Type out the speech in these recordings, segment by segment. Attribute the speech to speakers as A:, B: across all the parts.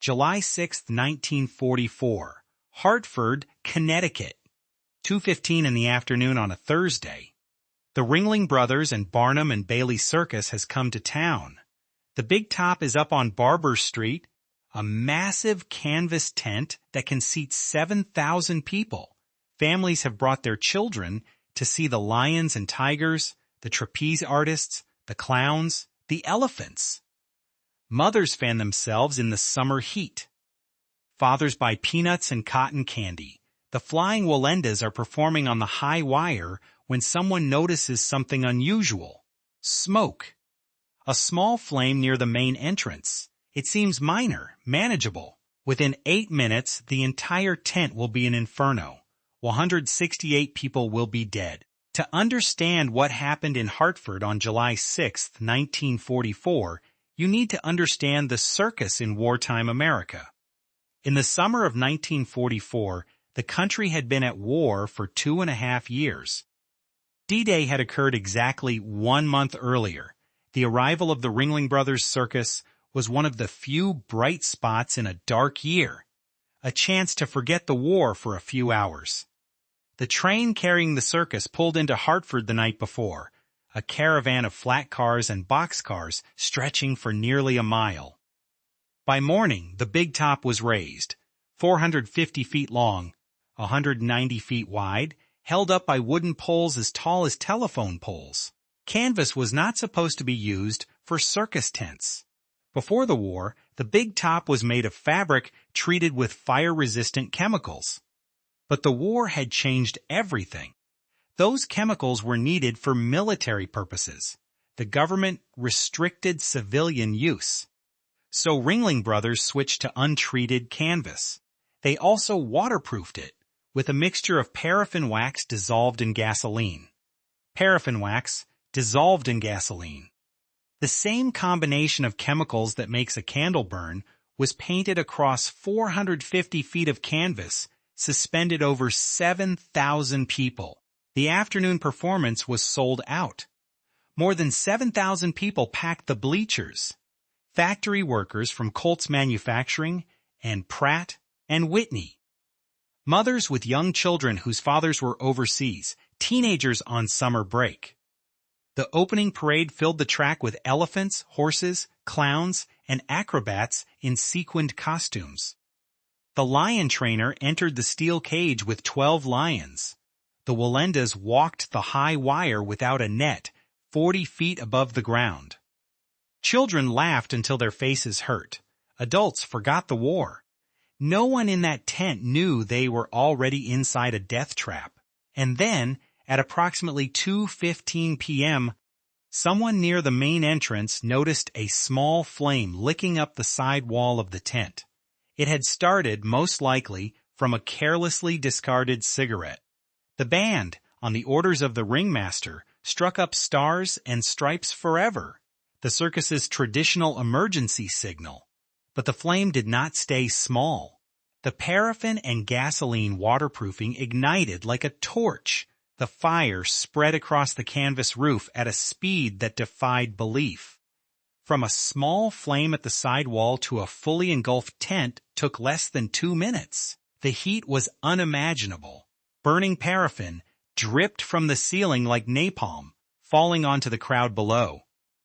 A: July 6, 1944, Hartford, Connecticut, 2:15 in the afternoon on a Thursday. The Ringling Brothers and Barnum and Bailey Circus has come to town. The big top is up on Barber Street, a massive canvas tent that can seat 7,000 people. Families have brought their children to see the lions and tigers, the trapeze artists, the clowns, the elephants. Mothers fan themselves in the summer heat. Fathers buy peanuts and cotton candy. The flying Walendas are performing on the high wire when someone notices something unusual. Smoke. A small flame near the main entrance. It seems minor, manageable. Within 8 minutes, the entire tent will be an inferno. 168 people will be dead. To understand what happened in Hartford on July 6, 1944, you need to understand the circus in wartime America. In the summer of 1944, the country had been at war for 2.5 years. D-Day had occurred exactly 1 month earlier. The arrival of the Ringling Brothers Circus was one of the few bright spots in a dark year, a chance to forget the war for a few hours. The train carrying the circus pulled into Hartford the night before, a caravan of flat cars and boxcars stretching for nearly a mile. By morning, the big top was raised, 450 feet long, 190 feet wide, held up by wooden poles as tall as telephone poles. Canvas was not supposed to be used for circus tents. Before the war, the big top was made of fabric treated with fire-resistant chemicals. But the war had changed everything. Those chemicals were needed for military purposes. The government restricted civilian use. So Ringling Brothers switched to untreated canvas. They also waterproofed it with a mixture of paraffin wax dissolved in gasoline. Paraffin wax dissolved in gasoline. The same combination of chemicals that makes a candle burn was painted across 450 feet of canvas suspended over 7,000 people. The afternoon performance was sold out. More than 7,000 people packed the bleachers. Factory workers from Colts Manufacturing and Pratt and Whitney. Mothers with young children whose fathers were overseas, teenagers on summer break. The opening parade filled the track with elephants, horses, clowns, and acrobats in sequined costumes. The lion trainer entered the steel cage with 12 lions. The Walendas walked the high wire without a net, 40 feet above the ground. Children laughed until their faces hurt. Adults forgot the war. No one in that tent knew they were already inside a death trap. And then, at approximately 2:15 p.m., someone near the main entrance noticed a small flame licking up the side wall of the tent. It had started, most likely, from a carelessly discarded cigarette. The band, on the orders of the ringmaster, struck up Stars and Stripes Forever, the circus's traditional emergency signal. But the flame did not stay small. The paraffin and gasoline waterproofing ignited like a torch. The fire spread across the canvas roof at a speed that defied belief. From a small flame at the sidewall to a fully engulfed tent took less than 2 minutes. The heat was unimaginable. Burning paraffin dripped from the ceiling like napalm, falling onto the crowd below.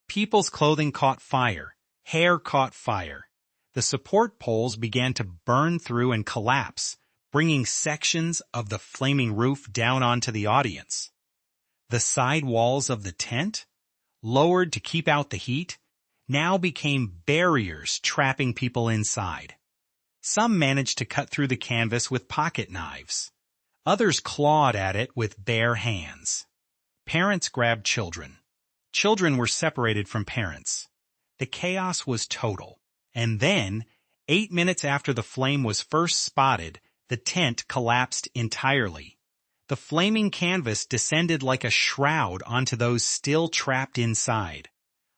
A: People's clothing caught fire. Hair caught fire. The support poles began to burn through and collapse, bringing sections of the flaming roof down onto the audience. The side walls of the tent, lowered to keep out the heat, now became barriers trapping people inside. Some managed to cut through the canvas with pocket knives. Others clawed at it with bare hands. Parents grabbed children. Children were separated from parents. The chaos was total. And then, 8 minutes after the flame was first spotted, the tent collapsed entirely. The flaming canvas descended like a shroud onto those still trapped inside.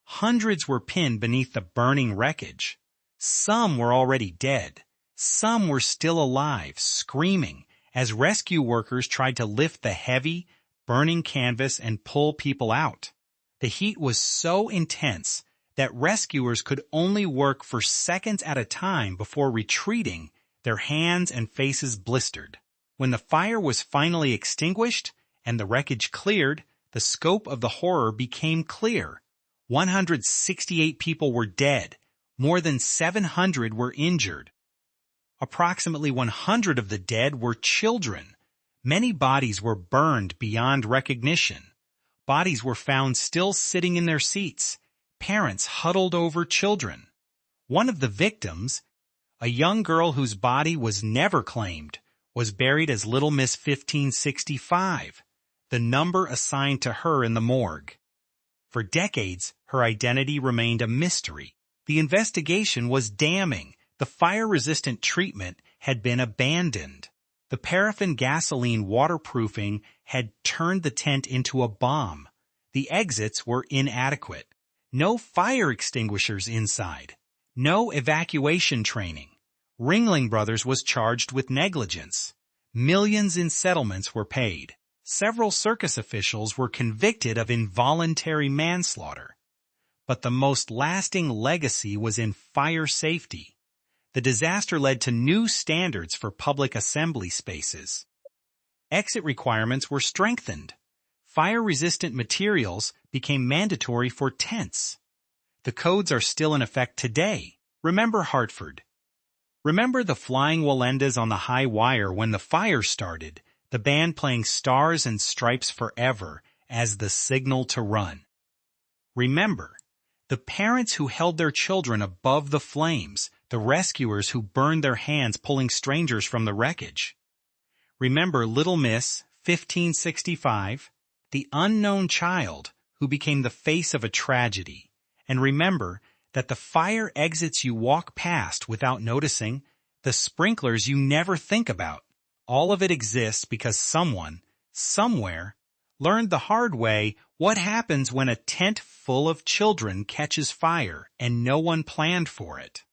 A: Hundreds were pinned beneath the burning wreckage. Some were already dead. Some were still alive, screaming, as rescue workers tried to lift the heavy, burning canvas and pull people out. The heat was so intense that rescuers could only work for seconds at a time before retreating, their hands and faces blistered. When the fire was finally extinguished and the wreckage cleared, the scope of the horror became clear. 168 people were dead. More than 700 were injured. Approximately 100 of the dead were children. Many bodies were burned beyond recognition. Bodies were found still sitting in their seats, parents huddled over children. One of the victims, a young girl whose body was never claimed, was buried as Little Miss 1565, the number assigned to her in the morgue. For decades, her identity remained a mystery. The investigation was damning. The fire-resistant treatment had been abandoned. The paraffin gasoline waterproofing had turned the tent into a bomb. The exits were inadequate. No fire extinguishers inside. No evacuation training. Ringling Brothers was charged with negligence. Millions in settlements were paid. Several circus officials were convicted of involuntary manslaughter. But the most lasting legacy was in fire safety. The disaster led to new standards for public assembly spaces. Exit requirements were strengthened. Fire-resistant materials became mandatory for tents. The codes are still in effect today. Remember Hartford. Remember the flying Walendas on the high wire when the fire started, the band playing Stars and Stripes Forever as the signal to run. Remember the parents who held their children above the flames, the rescuers who burned their hands pulling strangers from the wreckage. Remember Little Miss 1565, the unknown child who became the face of a tragedy. And remember that the fire exits you walk past without noticing, the sprinklers you never think about, all of it exists because someone, somewhere, learned the hard way what happens when a tent full of children catches fire and no one planned for it.